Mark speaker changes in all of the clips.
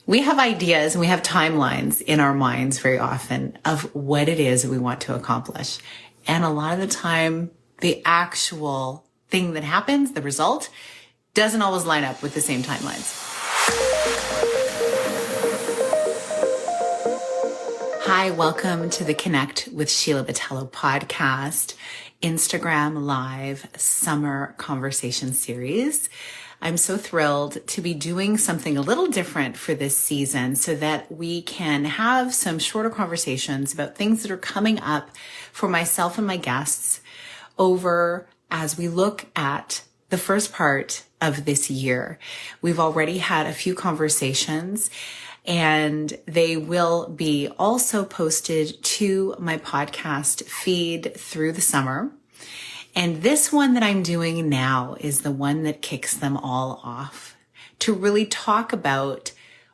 Speaker 1: We have ideas and we have timelines in our minds very often of what it is that we want to accomplish. And a lot of the time, the actual thing that happens, the result, doesn't always line up with the same timelines. Hi, welcome to the Connect with Sheila podcast, Instagram Live Summer Conversation Series. I'm so thrilled to be doing something a little different for this season so that we can have some shorter conversations about things that are coming up for myself and my guests over as we look at the first part of this year. We've already had a few conversations and they will be also posted to my podcast feed through the summer. And this one that I'm doing now is the one that kicks them all off, to really talk about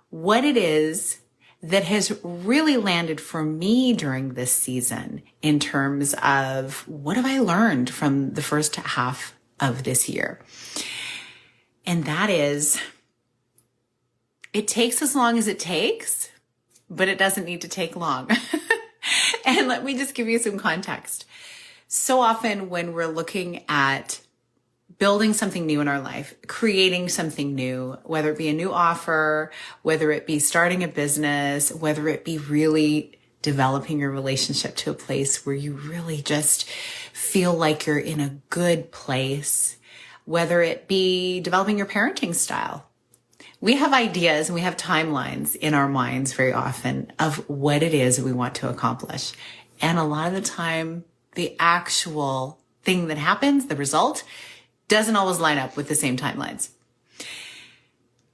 Speaker 1: what it is that has really landed for me during this season in terms of what have I learned from the first half of this year. And that is, it takes as long as it takes, but it doesn't need to take long. And let me just give you some context. So often when we're looking at building something new in our life, creating something new, whether it be a new offer, whether it be starting a business, whether it be really developing your relationship to a place where you really just feel like you're in a good place, whether it be developing your parenting style. We have ideas and we have timelines in our minds very often of what it is that we want to accomplish. And a lot of the time, the actual thing that happens, the result, doesn't always line up with the same timelines.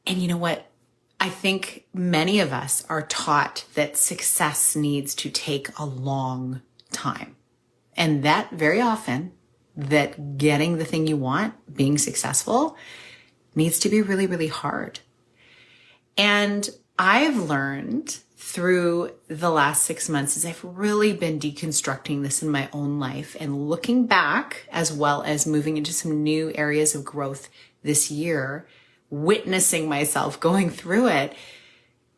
Speaker 1: And you know what? I think many of us are taught that success needs to take a long time. And that very often, that getting the thing you want, being successful, needs to be really, really hard. And I've learned through the last 6 months as I've really been deconstructing this in my own life and looking back, as well as moving into some new areas of growth this year, witnessing myself going through it.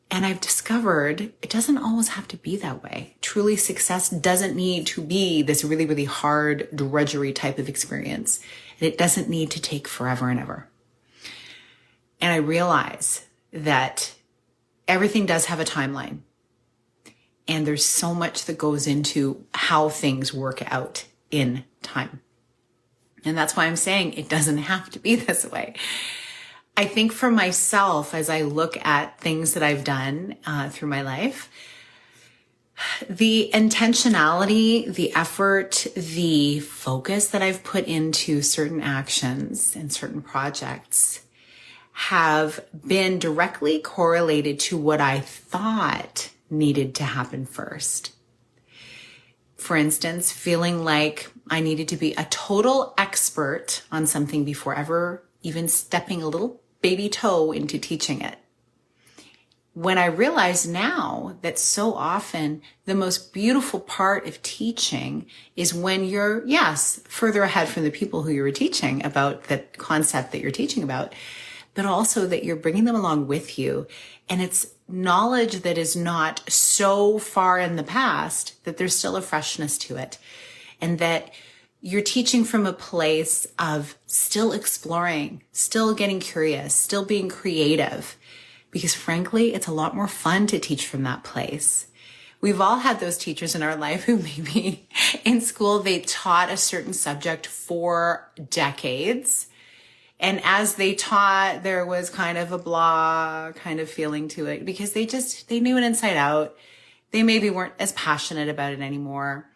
Speaker 1: And I've discovered it doesn't always have to be that way. Truly, success doesn't need to be this really, really hard drudgery type of experience. And it doesn't need to take forever and ever. And I realize that everything does have a timeline. And there's so much that goes into how things work out in time. And that's why I'm saying it doesn't have to be this way. I think for myself, as I look at things that I've done through my life, the intentionality, the effort, the focus that I've put into certain actions and certain projects have been directly correlated to what I thought needed to happen first. For instance, feeling like I needed to be a total expert on something before ever even stepping a little baby toe into teaching it. When I realize now that so often the most beautiful part of teaching is when you're, yes, further ahead from the people who you were teaching about the concept that you're teaching about, but also that you're bringing them along with you. And it's knowledge that is not so far in the past that there's still a freshness to it. And that you're teaching from a place of still exploring, still getting curious, still being creative. Because frankly, it's a lot more fun to teach from that place. We've all had those teachers in our life who maybe in school, they taught a certain subject for decades. And as they taught, there was kind of a blah kind of feeling to it because they knew it inside out. They maybe weren't as passionate about it anymore.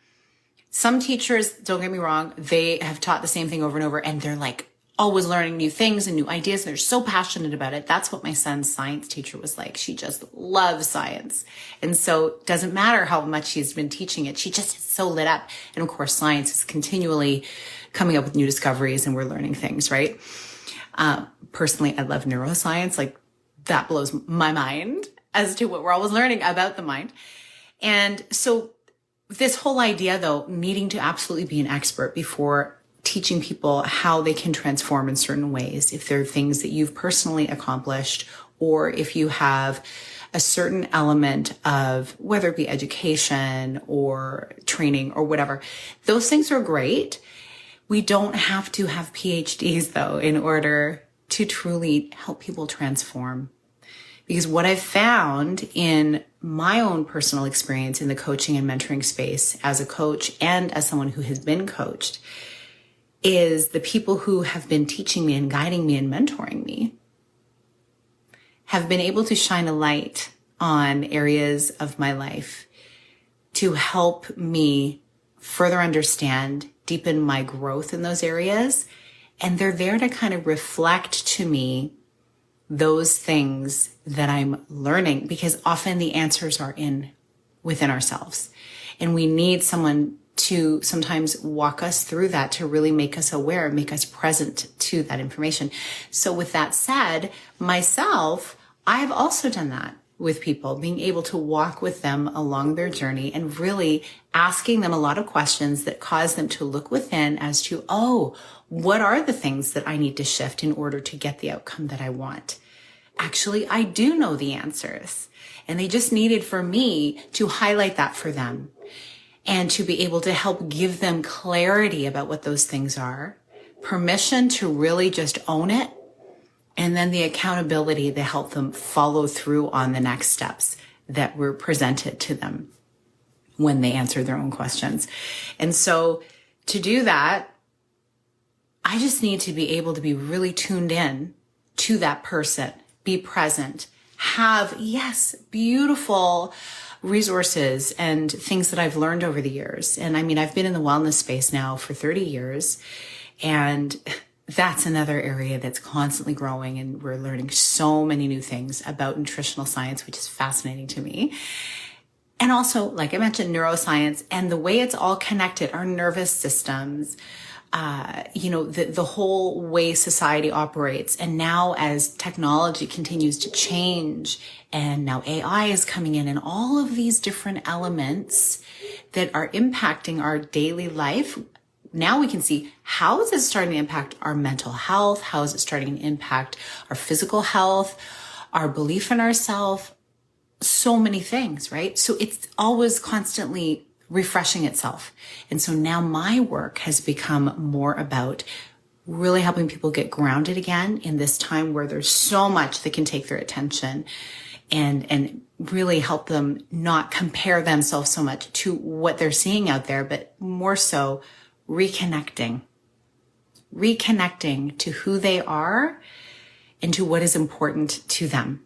Speaker 1: Some teachers, don't get me wrong, they have taught the same thing over and over and they're like always learning new things and new ideas. And they're so passionate about it. That's what my son's science teacher was like. She just loves science. And so it doesn't matter how much she's been teaching it. She just is so lit up. And of course, science is continually coming up with new discoveries and we're learning things, right? Personally, I love neuroscience. Like that blows my mind as to what we're always learning about the mind. And so this whole idea though, needing to absolutely be an expert before teaching people how they can transform in certain ways, if there are things that you've personally accomplished, or if you have a certain element of whether it be education or training or whatever. Those things are great. We don't have to have PhDs though in order to truly help people transform. Because what I've found in my own personal experience in the coaching and mentoring space as a coach and as someone who has been coached is the people who have been teaching me and guiding me and mentoring me have been able to shine a light on areas of my life to help me further understand, deepen my growth in those areas. And they're there to kind of reflect to me those things that I'm learning, because often the answers are within ourselves. And we need someone to sometimes walk us through that to really make us aware, make us present to that information. So with that said, myself, I've also done that with people, being able to walk with them along their journey and really asking them a lot of questions that cause them to look within as to, oh, what are the things that I need to shift in order to get the outcome that I want? Actually, I do know the answers, and they just needed for me to highlight that for them and to be able to help give them clarity about what those things are, permission to really just own it, and then the accountability to help them follow through on the next steps that were presented to them when they answered their own questions. And so to do that, I just need to be able to be really tuned in to that person, be present, have, yes, beautiful resources and things that I've learned over the years. And I mean, I've been in the wellness space now for 30 years, and that's another area that's constantly growing, and we're learning so many new things about nutritional science, which is fascinating to me. And also, like I mentioned, neuroscience and the way it's all connected, our nervous systems, the whole way society operates. And now as technology continues to change, and now AI is coming in, and all of these different elements that are impacting our daily life, now we can see how is it starting to impact our mental health? How is it starting to impact our physical health, our belief in ourselves? So many things, right? So it's always constantly refreshing itself. And so now my work has become more about really helping people get grounded again in this time where there's so much that can take their attention, and really help them not compare themselves so much to what they're seeing out there, but more so reconnecting to who they are and to what is important to them.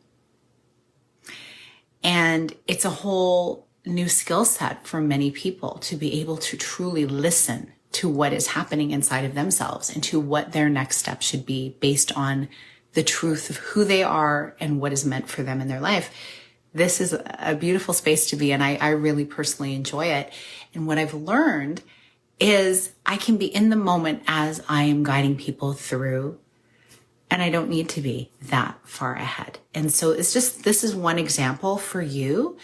Speaker 1: And it's a whole new skill set for many people to be able to truly listen to what is happening inside of themselves and to what their next step should be based on the truth of who they are and what is meant for them in their life. This is a beautiful space to be in. I really personally enjoy it. And what I've learned is I can be in the moment as I am guiding people through, and I don't need to be that far ahead. And so it's just, this is one example for you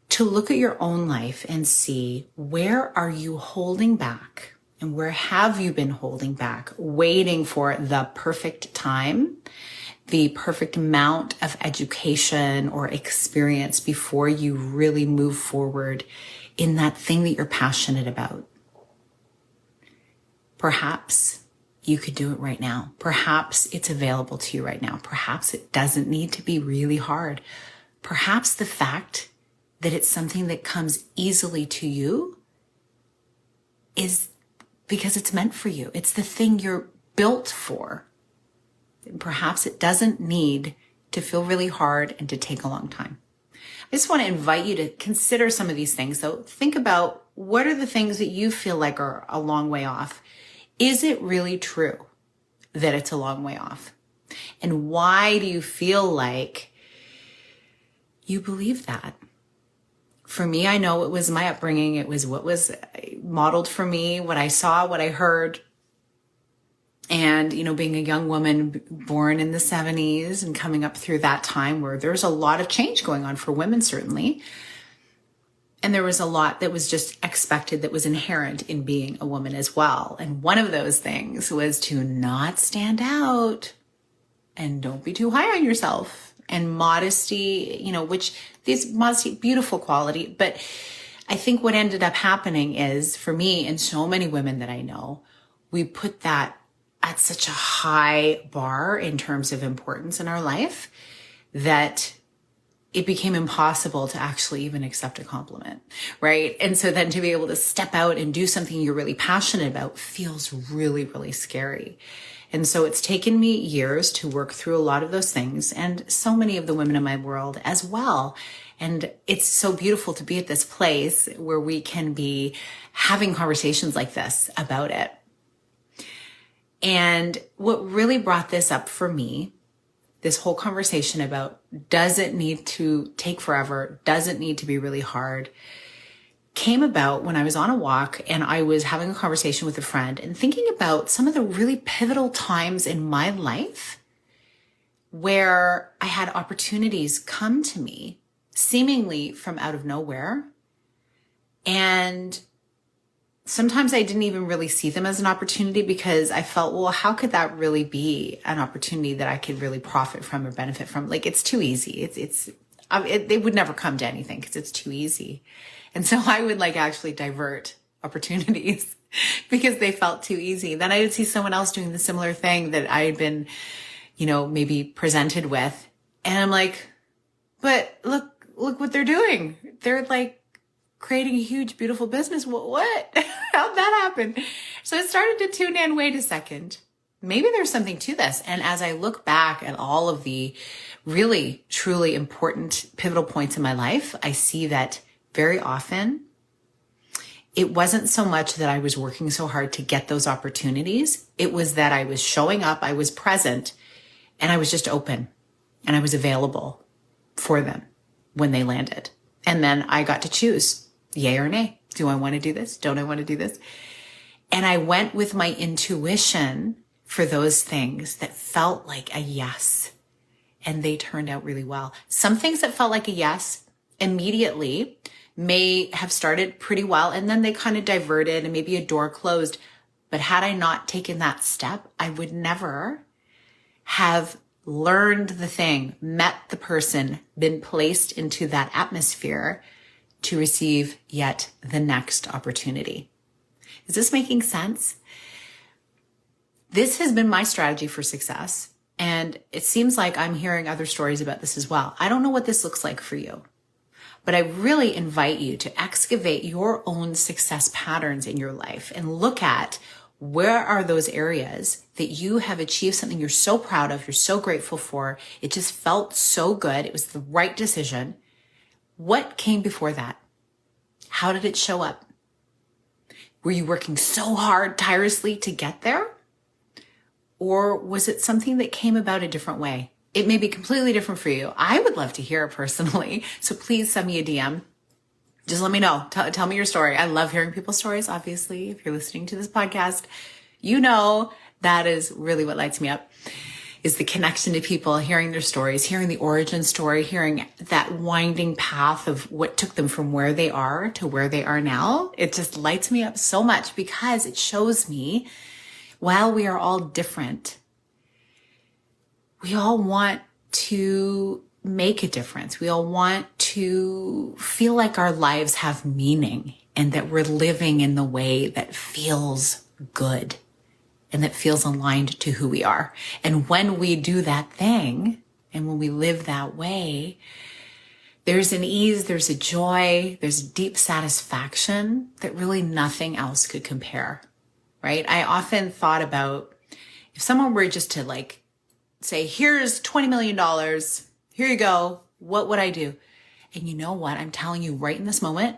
Speaker 1: to look at your own life and see, where are you holding back, and where have you been holding back, waiting for the perfect time, the perfect amount of education or experience before you really move forward in that thing that you're passionate about. Perhaps you could do it right now. Perhaps it's available to you right now. Perhaps it doesn't need to be really hard. Perhaps the fact that it's something that comes easily to you is because it's meant for you. It's the thing you're built for. And perhaps it doesn't need to feel really hard and to take a long time. I just want to invite you to consider some of these things. So think about, what are the things that you feel like are a long way off? Is it really true that it's a long way off? And why do you feel like you believe that? For me, I know it was my upbringing. It was what was modeled for me, what I saw, what I heard. And, being a young woman born in the 70s and coming up through that time where there's a lot of change going on for women, certainly. And there was a lot that was just expected, that was inherent in being a woman as well. And one of those things was to not stand out and don't be too high on yourself and modesty, which these modesty, beautiful quality. But I think what ended up happening is, for me and so many women that I know, we put that at such a high bar in terms of importance in our life that it became impossible to actually even accept a compliment, right? And so then to be able to step out and do something you're really passionate about feels really, really scary. And so it's taken me years to work through a lot of those things, and so many of the women in my world as well. And it's so beautiful to be at this place where we can be having conversations like this about it. And what really brought this up for me, this whole conversation about, does it need to take forever? Does it need to be really hard? Came about when I was on a walk and I was having a conversation with a friend and thinking about some of the really pivotal times in my life where I had opportunities come to me seemingly from out of nowhere. And sometimes I didn't even really see them as an opportunity because I felt, well, how could that really be an opportunity that I could really profit from or benefit from? Like, it's too easy. It would never come to anything because it's too easy. And so I would actually divert opportunities because they felt too easy. Then I would see someone else doing the similar thing that I had been, maybe presented with. And I'm like, but look what they're doing. They're creating a huge, beautiful business. What? How'd that happen? So I started to tune in. Wait a second. Maybe there's something to this. And as I look back at all of the really, truly important pivotal points in my life, I see that very often it wasn't so much that I was working so hard to get those opportunities. It was that I was showing up, I was present, and I was just open and I was available for them when they landed. And then I got to choose, yay or nay. Do I want to do this? Don't I want to do this? And I went with my intuition for those things that felt like a yes. And they turned out really well. Some things that felt like a yes immediately may have started pretty well, and then they kind of diverted and maybe a door closed. But had I not taken that step, I would never have learned the thing, met the person, been placed into that atmosphere to receive yet the next opportunity. Is this making sense? This has been my strategy for success, and it seems like I'm hearing other stories about this as well. I don't know what this looks like for you, but I really invite you to excavate your own success patterns in your life and look at where are those areas that you have achieved something you're so proud of, you're so grateful for. It just felt so good. It was the right decision. What came before that? How did it show up? Were you working so hard, tirelessly to get there? Or was it something that came about a different way? It may be completely different for you. I would love to hear it personally. So please send me a DM. Just let me know. Tell me your story. I love hearing people's stories. Obviously, if you're listening to this podcast, that is really what lights me up, is the connection to people, hearing their stories, hearing the origin story, hearing that winding path of what took them from where they are to where they are now. It just lights me up so much because it shows me, while we are all different, we all want to make a difference. We all want to feel like our lives have meaning and that we're living in the way that feels good and that feels aligned to who we are. And when we do that thing and when we live that way, there's an ease, there's a joy, there's deep satisfaction that really nothing else could compare, right? I often thought about if someone were just to say, here's $20 million, here you go, what would I do? And you know what? I'm telling you right in this moment,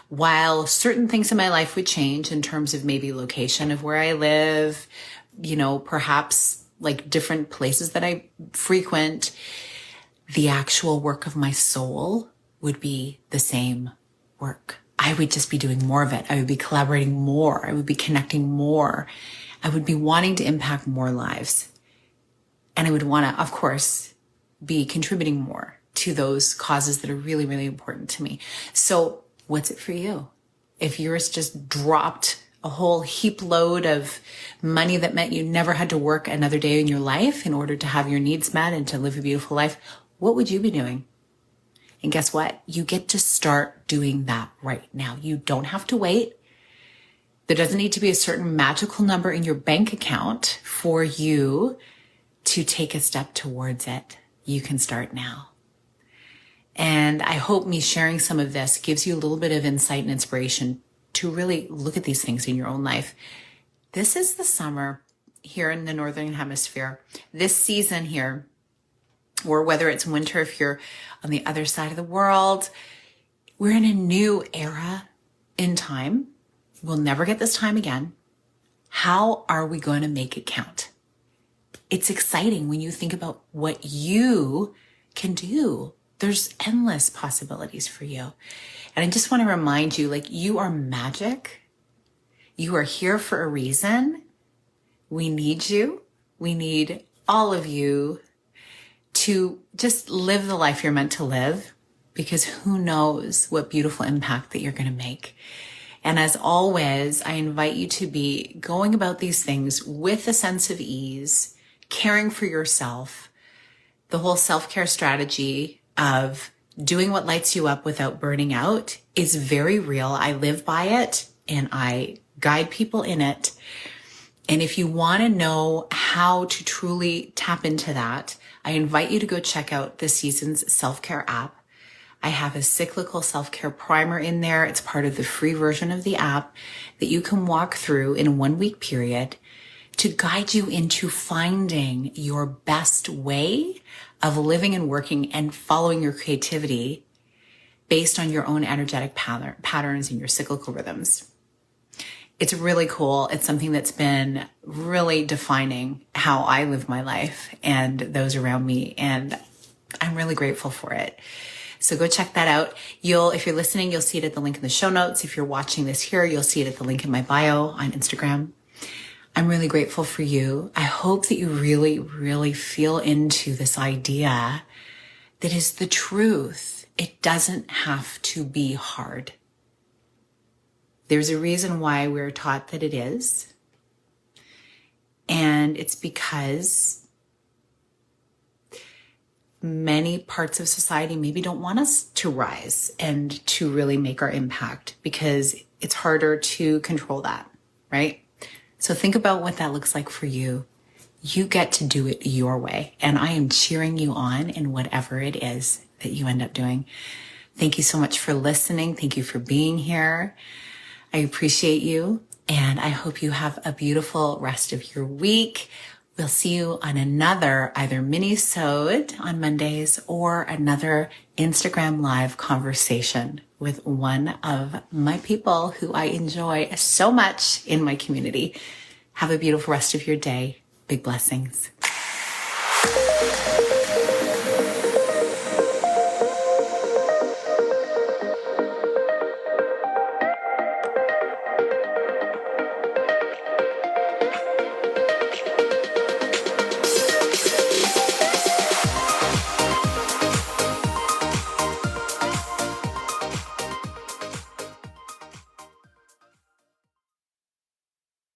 Speaker 1: while certain things in my life would change in terms of maybe location of where I live, perhaps different places that I frequent, the actual work of my soul would be the same work. I would just be doing more of it. I would be collaborating more. I would be connecting more. I would be wanting to impact more lives. And I would want to, of course, be contributing more to those causes that are really, really important to me. So what's it for you? If yours just dropped a whole heap load of money that meant you never had to work another day in your life in order to have your needs met and to live a beautiful life, what would you be doing? And guess what? You get to start doing that right now. You don't have to wait. There doesn't need to be a certain magical number in your bank account for you to take a step towards it. You can start now. And I hope me sharing some of this gives you a little bit of insight and inspiration to really look at these things in your own life. This is the summer here in the Northern Hemisphere. This season here, or whether it's winter if you're on the other side of the world, we're in a new era in time. We'll never get this time again. How are we going to make it count? It's exciting when you think about what you can do. There's endless possibilities for you. And I just want to remind you, like, you are magic. You are here for a reason. We need you. We need all of you to just live the life you're meant to live, because who knows what beautiful impact that you're going to make. And as always, I invite you to be going about these things with a sense of ease, caring for yourself, the whole self-care strategy of doing what lights you up without burning out is very real. I live by it and I guide people in it. And if you want to know how to truly tap into that, I invite you to go check out this season's self-care app. I have a cyclical self-care primer in there. It's part of the free version of the app that you can walk through in a 1-week period to guide you into finding your best way of living and working and following your creativity based on your own energetic patterns and your cyclical rhythms. It's really cool. It's something that's been really defining how I live my life and those around me. And I'm really grateful for it. So go check that out. If you're listening, you'll see it at the link in the show notes. If you're watching this here, you'll see it at the link in my bio on Instagram. I'm really grateful for you. I hope that you really, really feel into this idea that is the truth. It doesn't have to be hard. There's a reason why we're taught that it is. And it's because many parts of society maybe don't want us to rise and to really make our impact because it's harder to control that, right? So think about what that looks like for you. You get to do it your way. And I am cheering you on in whatever it is that you end up doing. Thank you so much for listening. Thank you for being here. I appreciate you. And I hope you have a beautiful rest of your week. We'll see you on another either mini-sode on Mondays or another Instagram live conversation with one of my people who I enjoy so much in my community. Have a beautiful rest of your day. Big blessings.